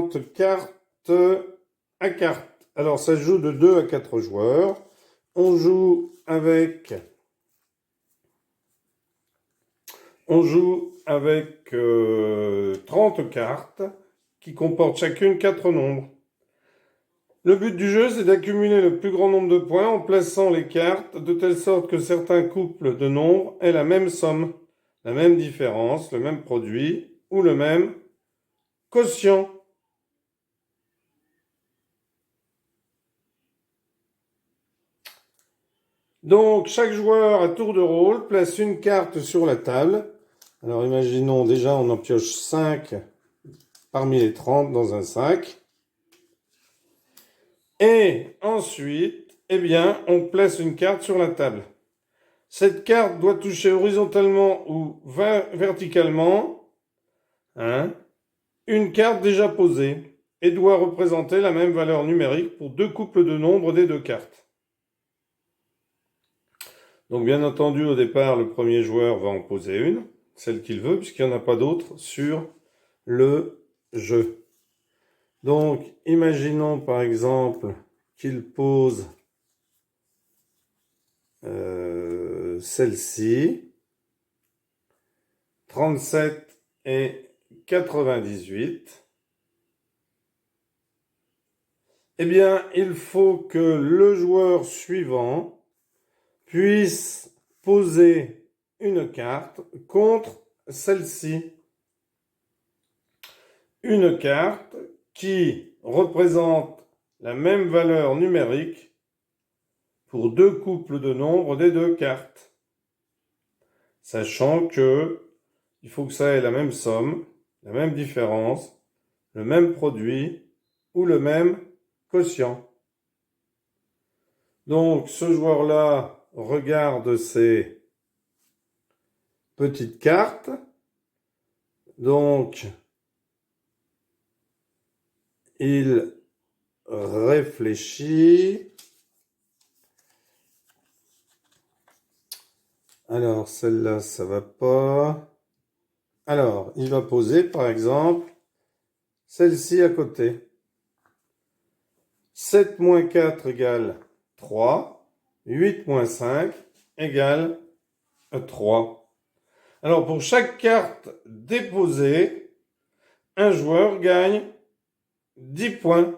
variante carte à carte. Alors, ça se joue de 2 à 4 joueurs. On joue avec 30 cartes qui comportent chacune 4 nombres. Le but du jeu, c'est d'accumuler le plus grand nombre de points en plaçant les cartes de telle sorte que certains couples de nombres aient la même somme, la même différence, le même produit ou le même quotient. Donc, chaque joueur, à tour de rôle, place une carte sur la table. Alors, imaginons déjà, on en pioche 5 parmi les 30 dans un sac. Et ensuite, eh bien, on place une carte sur la table. Cette carte doit toucher horizontalement ou verticalement une carte déjà posée et doit représenter la même valeur numérique pour 2 couples de nombres des 2 cartes. Donc bien entendu, au départ, le premier joueur va en poser une, celle qu'il veut, puisqu'il n'y en a pas d'autres sur le jeu. Donc, imaginons par exemple qu'il pose celle-ci, 37 et 98. Eh bien, il faut que le joueur suivant puisse poser une carte contre celle-ci. Une carte qui représente la même valeur numérique pour 2 couples de nombres des 2 cartes. Sachant que il faut que ça ait la même somme, la même différence, le même produit ou le même quotient. Donc, ce joueur-là regarde ses petites cartes. Donc, il réfléchit. Alors, celle-là, ça va pas. Alors, il va poser, par exemple, celle-ci à côté. 7 moins 4 égale 3. 8 moins 5 égale 3. Alors, pour chaque carte déposée, un joueur gagne 10 points.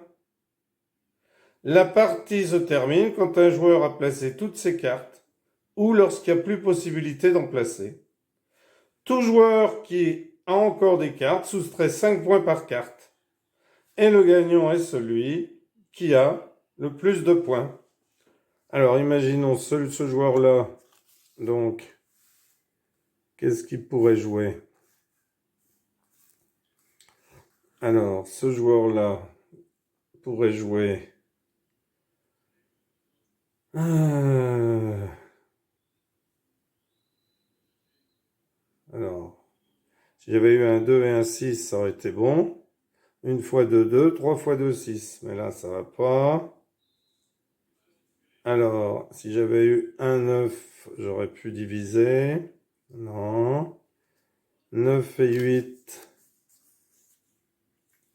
La partie se termine quand un joueur a placé toutes ses cartes ou lorsqu'il n'y a plus possibilité d'en placer. Tout joueur qui a encore des cartes soustrait 5 points par carte. Et le gagnant est celui qui a le plus de points. Alors, imaginons ce joueur-là. Donc, qu'est-ce qu'il pourrait jouer? Alors, ce joueur-là pourrait jouer... Alors, si j'avais eu un 2 et un 6, ça aurait été bon. Une fois 2, 2, 3 fois 2, 6. Mais là, ça va pas. Alors, si j'avais eu un 9, j'aurais pu diviser. Non. 9 et 8.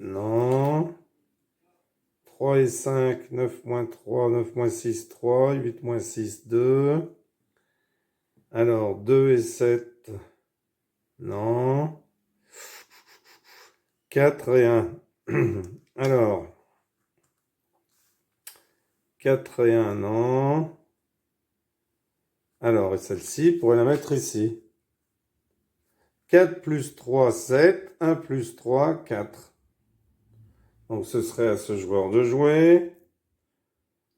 Non. 3 et 5, 9 moins 3, 9 moins 6, 3. 8 moins 6, 2. Alors, 2 et 7. Non. 4 et 1. Alors, 4 et 1, non. Alors, et celle-ci, on pourrait la mettre ici. 4 plus 3, 7. 1 plus 3, 4. Donc, ce serait à ce joueur de jouer.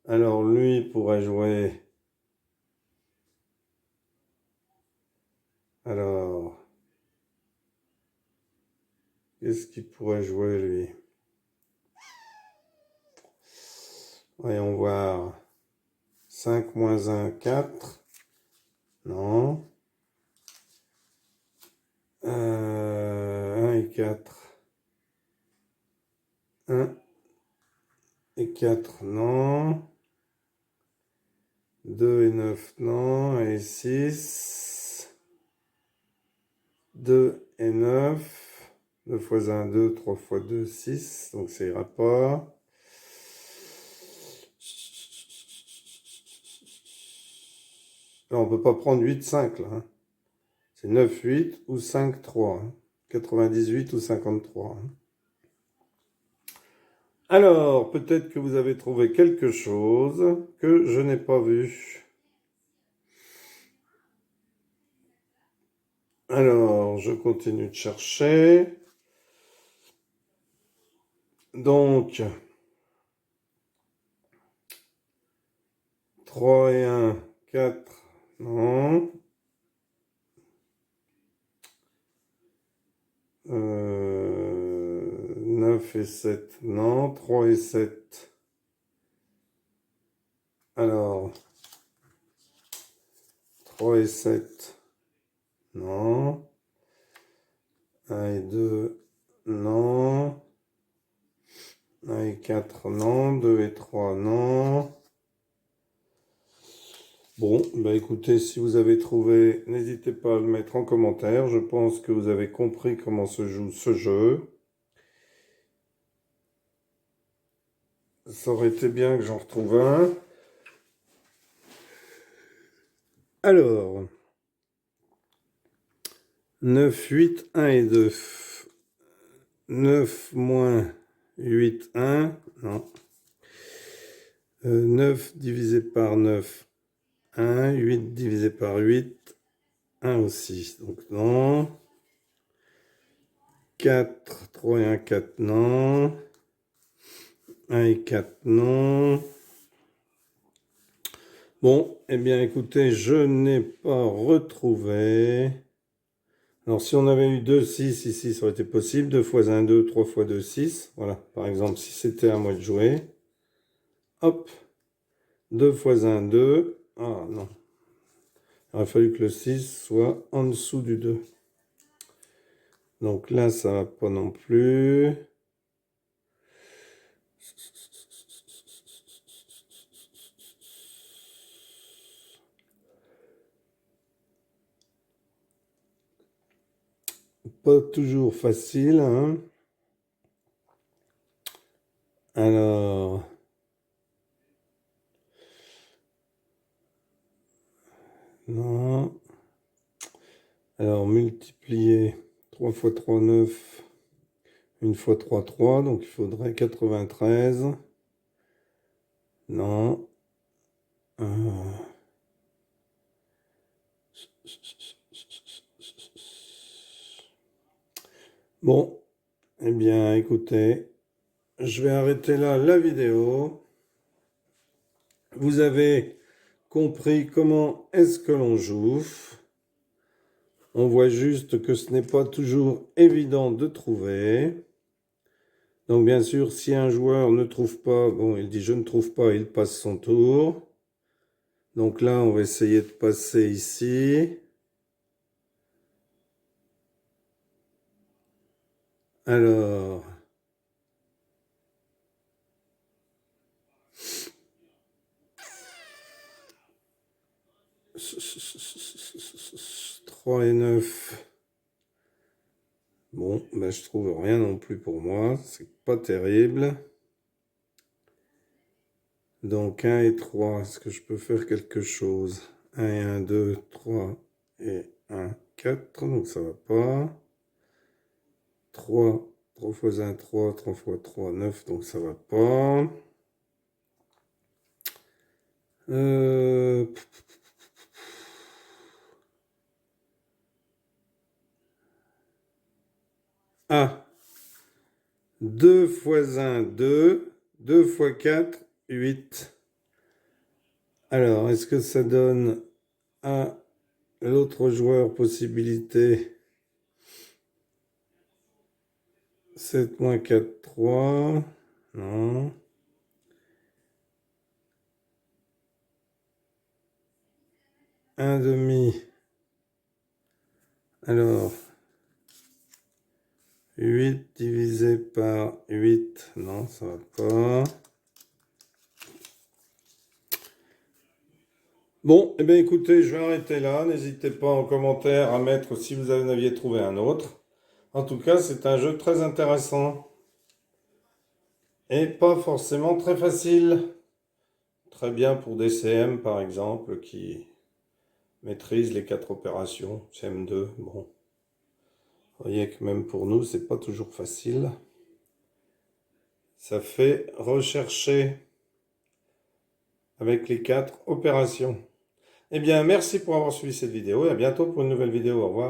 Alors, lui pourrait jouer... Alors, qu'est-ce qu'il pourrait jouer, lui? Voyons voir. 5 moins 1, 4. Non. 1 et 4. 1 et 4, non. 2 et 9, non. Et 6. 2 et 9, 2 fois 1, 2, 3 fois 2, 6. Donc ça ira pas. Là, on ne peut pas prendre 8, 5 là. Hein. C'est 9, 8 ou 5, 3. Hein. 98 ou 53. Hein. Alors, peut-être que vous avez trouvé quelque chose que je n'ai pas vu. Alors, je continue de chercher. Donc, 3 et 1, 4, non. 9 et 7, non. 3 et 7. Alors, 3 et 7, non. 1 et 2, non. 1 et 4, non. 2 et 3, non. Bon, bah écoutez, si vous avez trouvé, n'hésitez pas à le mettre en commentaire. Je pense que vous avez compris comment se joue ce jeu. Ça aurait été bien que j'en retrouve un. Alors, 9, 8, 1 et 2. 9 moins 8, 1. Non. 9 divisé par 9, 1. 8 divisé par 8, 1 aussi. Donc non. 4, 3 et 1, 4, non. 1 et 4, non. Bon, eh bien écoutez, je n'ai pas retrouvé. Alors si on avait eu 2, 6 ici, ça aurait été possible. 2 fois 1, 2, 3 fois 2, 6. Voilà, par exemple, si c'était à moi de jouer. Hop. 2 fois 1, 2. Ah non. Il aurait fallu que le 6 soit en dessous du 2. Donc là, ça va pas non plus. Pas toujours facile, hein. Alors, non. Alors, multiplier 3 fois 3, 9. 1 fois 3, 3. Donc, il faudrait 93. Non. Bon, eh bien, écoutez, je vais arrêter là la vidéo. Vous avez compris comment est-ce que l'on joue. On voit juste que ce n'est pas toujours évident de trouver. Donc bien sûr, si un joueur ne trouve pas, bon, il dit je ne trouve pas, il passe son tour. Donc là, on va essayer de passer ici. Alors, « 3 et 9. Bon, ben, je trouve rien non plus pour moi. C'est pas terrible. Donc 1 et 3, est-ce que je peux faire quelque chose? 1 et 1, 2, 3 et 1, 4. Donc ça va pas. 3, 3 fois 1, 3, 3 fois 3, 9. Donc ça va pas. Ah, 2 fois 1, 2. 2 fois 4, 8. Alors, est-ce que ça donne à l'autre joueur possibilité 7 moins 4, 3. Non. Un demi. Alors, 8 divisé par 8. Non, ça va pas. Bon, eh bien écoutez, je vais arrêter là. N'hésitez pas en commentaire à mettre si vous en aviez trouvé un autre. En tout cas, c'est un jeu très intéressant et pas forcément très facile. Très bien pour des CM par exemple qui maîtrisent les 4 opérations, CM2. Bon, vous voyez que même pour nous, c'est pas toujours facile. Ça fait rechercher avec les 4 opérations. Eh bien, merci pour avoir suivi cette vidéo et à bientôt pour une nouvelle vidéo. Au revoir.